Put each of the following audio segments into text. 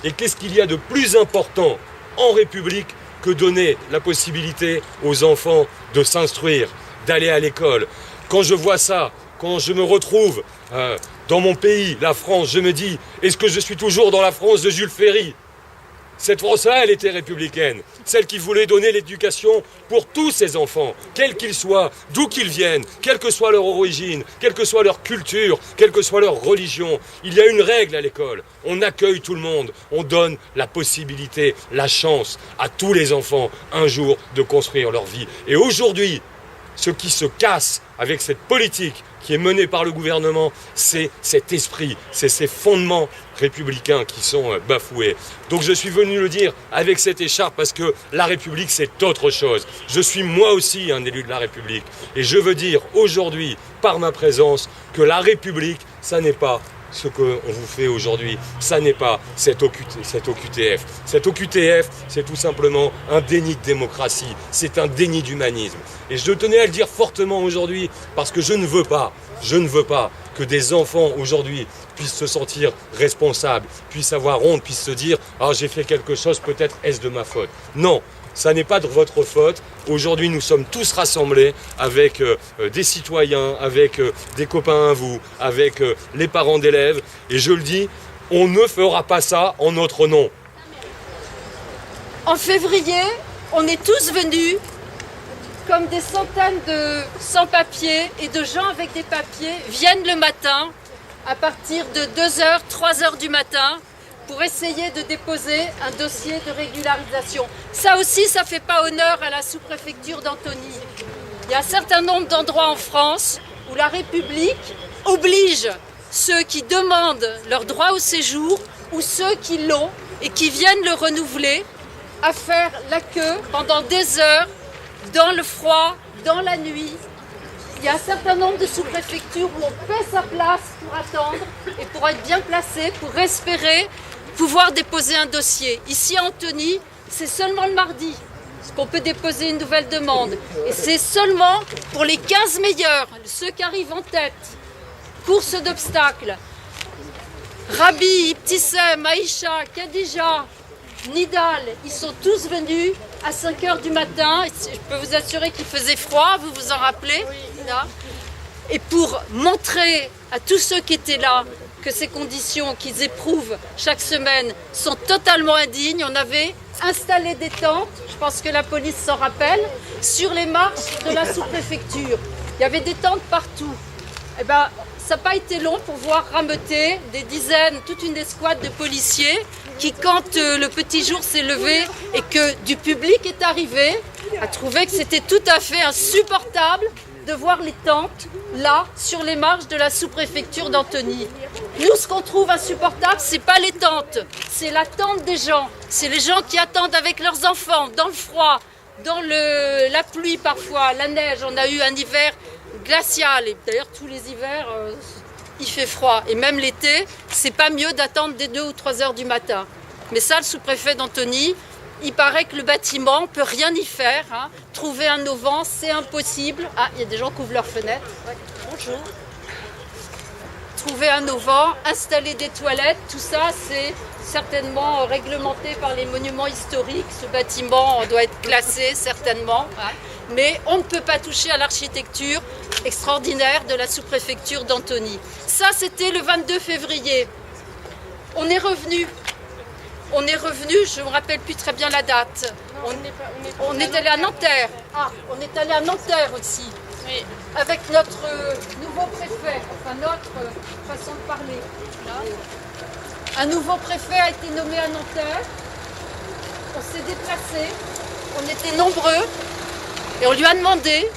Et qu'est-ce qu'il y a de plus important en République que donner la possibilité aux enfants de s'instruire, d'aller à l'école? Quand je vois ça, quand je me retrouve dans mon pays, la France, je me dis, est-ce que je suis toujours dans la France de Jules Ferry? Cette France-là, elle était républicaine, celle qui voulait donner l'éducation pour tous ses enfants, quels qu'ils soient, d'où qu'ils viennent, quelle que soit leur origine, quelle que soit leur culture, quelle que soit leur religion. Il y a une règle à l'école, on accueille tout le monde, on donne la possibilité, la chance à tous les enfants un jour de construire leur vie. Et aujourd'hui, ce qui se casse avec cette politique qui est menée par le gouvernement, c'est cet esprit, c'est ces fondements républicains qui sont bafoués. Donc je suis venu le dire avec cette écharpe parce que la République, c'est autre chose. Je suis moi aussi un élu de la République. Et je veux dire aujourd'hui, par ma présence, que la République, ça n'est pas ce qu'on vous fait aujourd'hui, ça n'est pas cette OQTF. Cette OQTF, c'est tout simplement un déni de démocratie, c'est un déni d'humanisme. Et je tenais à le dire fortement aujourd'hui, parce que je ne veux pas que des enfants aujourd'hui puissent se sentir responsables, puissent avoir honte, puissent se dire « Ah, j'ai fait quelque chose, peut-être est-ce de ma faute ?» Non, ça n'est pas de votre faute. Aujourd'hui, nous sommes tous rassemblés avec des citoyens, avec des copains à vous, avec les parents d'élèves. Et je le dis, on ne fera pas ça en notre nom. En février, on est tous venus comme des centaines de sans-papiers et de gens avec des papiers viennent le matin à partir de 2h, 3h du matin pour essayer de déposer un dossier de régularisation. Ça aussi, ça ne fait pas honneur à la sous-préfecture d'Antony. Il y a un certain nombre d'endroits en France où la République oblige ceux qui demandent leur droit au séjour ou ceux qui l'ont et qui viennent le renouveler à faire la queue pendant des heures, dans le froid, dans la nuit. Il y a un certain nombre de sous-préfectures où on paie sa place pour attendre et pour être bien placé, pour espérer pouvoir déposer un dossier. Ici à Antony, c'est seulement le mardi qu'on peut déposer une nouvelle demande. Et c'est seulement pour les 15 meilleurs, ceux qui arrivent en tête. Course d'obstacles. Rabi, Ibtissem, Aïcha, Khadija, Nidal, ils sont tous venus à 5h du matin. Je peux vous assurer qu'il faisait froid, vous vous en rappelez là. Et pour montrer à tous ceux qui étaient là que ces conditions qu'ils éprouvent chaque semaine sont totalement indignes, on avait installé des tentes, je pense que la police s'en rappelle, sur les marches de la sous-préfecture. Il y avait des tentes partout. Eh ben, ça n'a pas été long pour voir rameuter des dizaines, toute une escouade de policiers qui, quand le petit jour s'est levé et que du public est arrivé, a trouvé que c'était tout à fait insupportable de voir les tentes là, sur les marches de la sous-préfecture d'Antony. Nous, ce qu'on trouve insupportable, c'est pas les tentes, c'est l'attente des gens. C'est les gens qui attendent avec leurs enfants, dans le froid, dans la pluie parfois, la neige. On a eu un hiver glacial, et d'ailleurs tous les hivers, il fait froid. Et même l'été, c'est pas mieux d'attendre dès 2 ou 3 heures du matin. Mais ça, le sous-préfet d'Antony, il paraît que le bâtiment ne peut rien y faire. Hein. Trouver un auvent, c'est impossible. Ah, il y a des gens qui ouvrent leurs fenêtres. Ouais. Bonjour. Trouver un auvent, installer des toilettes, tout ça, c'est certainement réglementé par les monuments historiques. Ce bâtiment doit être classé, certainement. Hein. Mais on ne peut pas toucher à l'architecture extraordinaire de la sous-préfecture d'Antony. Ça, c'était le 22 février. On est revenu, je ne me rappelle plus très bien la date. On est allé à Nanterre. Ah, on est allé à Nanterre aussi. Oui. Avec notre nouveau préfet, enfin notre façon de parler. Là. Un nouveau préfet a été nommé à Nanterre. On s'est déplacé. On était nombreux. Et on lui a demandé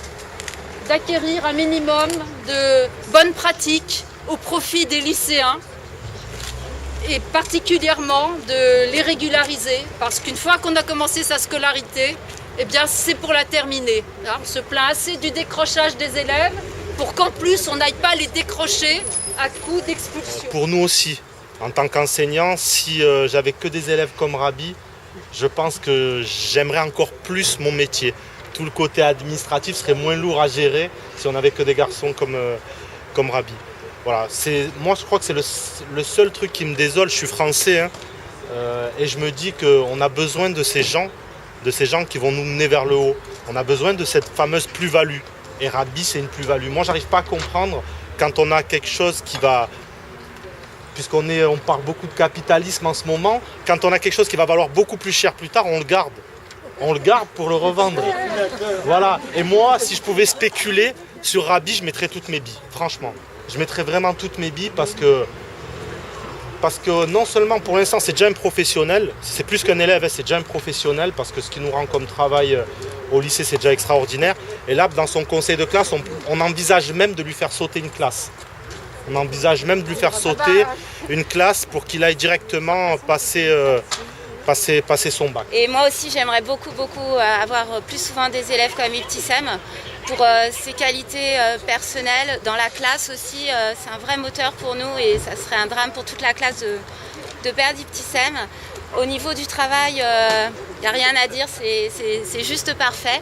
d'acquérir un minimum de bonnes pratiques au profit des lycéens et particulièrement de les régulariser parce qu'une fois qu'on a commencé sa scolarité, eh bien c'est pour la terminer. On se plaint assez du décrochage des élèves pour qu'en plus on n'aille pas les décrocher à coup d'expulsion. Pour nous aussi, en tant qu'enseignant, si j'avais que des élèves comme Rabi, je pense que j'aimerais encore plus mon métier. Tout le côté administratif serait moins lourd à gérer si on n'avait que des garçons comme Rabi. Voilà, moi je crois que c'est le seul truc qui me désole. Je suis français, hein. Et je me dis qu'on a besoin de ces gens qui vont nous mener vers le haut. On a besoin de cette fameuse plus-value. Et Rabi, c'est une plus-value. Moi, j'arrive pas à comprendre quand on a quelque chose qui va... Puisqu'on parle beaucoup de capitalisme en ce moment, quand on a quelque chose qui va valoir beaucoup plus cher plus tard, on le garde. On le garde pour le revendre. Voilà. Et moi, si je pouvais spéculer sur Rabi, je mettrais toutes mes billes. Franchement. Je mettrais vraiment toutes mes billes parce que non seulement pour l'instant c'est déjà un professionnel, c'est plus qu'un élève, c'est déjà un professionnel parce que ce qu'il nous rend comme travail au lycée c'est déjà extraordinaire. Et là dans son conseil de classe on envisage même de lui faire sauter une classe. On envisage même de lui faire sauter une classe pour qu'il aille directement passer son bac. Et moi aussi j'aimerais beaucoup avoir plus souvent des élèves comme Ibtissem pour ses qualités personnelles dans la classe aussi. C'est un vrai moteur pour nous et ça serait un drame pour toute la classe de perdre Ibtissem. Au niveau du travail, il n'y a rien à dire, c'est juste parfait.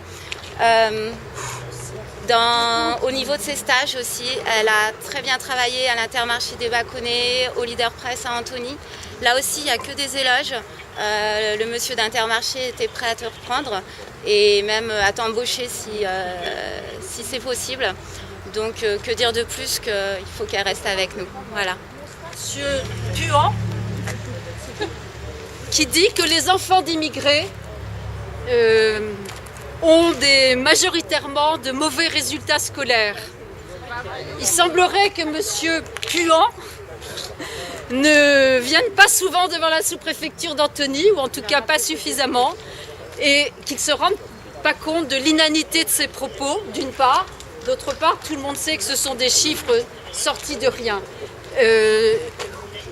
Au niveau de ses stages aussi, elle a très bien travaillé à l'Intermarché des Baconnets, au Leader Press à Antony. Là aussi, il n'y a que des éloges. Le monsieur d'Intermarché était prêt à te reprendre et même à t'embaucher si c'est possible. Donc que dire de plus qu'il faut qu'elle reste avec nous. Voilà. Monsieur Puan, qui dit que les enfants d'immigrés ont majoritairement de mauvais résultats scolaires. Il semblerait que monsieur Puan ne vienne pas souvent devant la sous-préfecture d'Antony, ou en tout cas pas suffisamment, et qu'il ne se rende pas compte de l'inanité de ses propos, d'une part. D'autre part, tout le monde sait que ce sont des chiffres sortis de rien.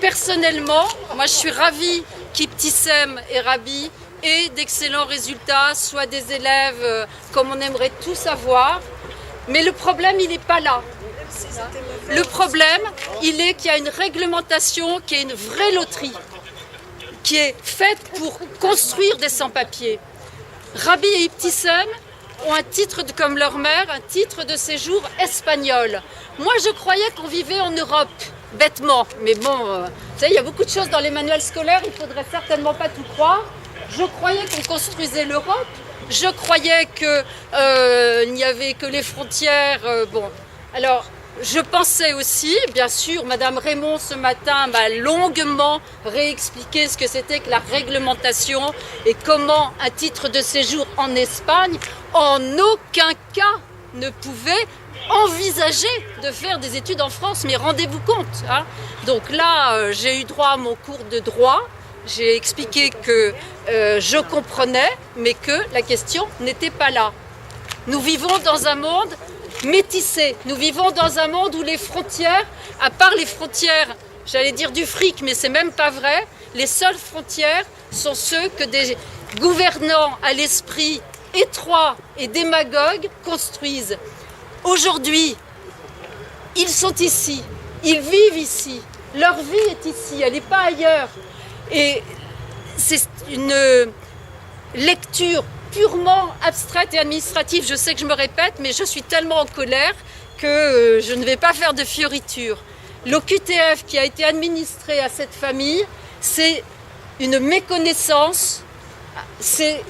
Personnellement, moi je suis ravie qu'Ibtissem et Rabi aient d'excellents résultats, soient des élèves comme on aimerait tous avoir, mais le problème il n'est pas là. Le problème, il est qu'il y a une réglementation qui est une vraie loterie, qui est faite pour construire des sans-papiers. Rabi et Ibtissem ont un titre, comme leur mère, un titre de séjour espagnol. Moi, je croyais qu'on vivait en Europe, bêtement. Mais bon, vous savez, il y a beaucoup de choses dans les manuels scolaires, il ne faudrait certainement pas tout croire. Je croyais qu'on construisait l'Europe. Je croyais qu'il n'y avait que les frontières. Bon, alors... Je pensais aussi, bien sûr, Madame Raymond ce matin m'a longuement réexpliqué ce que c'était que la réglementation et comment un titre de séjour en Espagne, en aucun cas, ne pouvait envisager de faire des études en France. Mais rendez-vous compte, hein. Donc là, j'ai eu droit à mon cours de droit. J'ai expliqué que je comprenais, mais que la question n'était pas là. Nous vivons dans un monde métissé. Nous vivons dans un monde où les frontières, à part les frontières, j'allais dire du fric, mais c'est même pas vrai, les seules frontières sont ceux que des gouvernants à l'esprit étroit et démagogue construisent. Aujourd'hui, ils sont ici, ils vivent ici, leur vie est ici, elle n'est pas ailleurs. Et c'est une lecture purement abstraite et administrative. Je sais que je me répète, mais je suis tellement en colère que je ne vais pas faire de fioritures. L'OQTF qui a été administré à cette famille, c'est une méconnaissance, c'est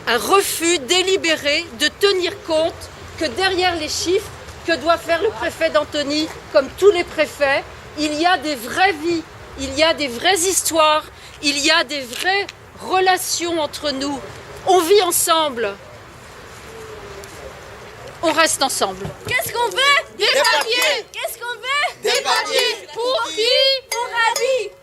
un refus délibéré de tenir compte que derrière les chiffres que doit faire le préfet d'Antony, comme tous les préfets, il y a des vraies vies, il y a des vraies histoires, il y a des vraies relations entre nous. On vit ensemble. On reste ensemble. Qu'est-ce qu'on veut? Des papiers. Qu'est-ce qu'on veut? Des papiers. Pour qui? Pour Rabi.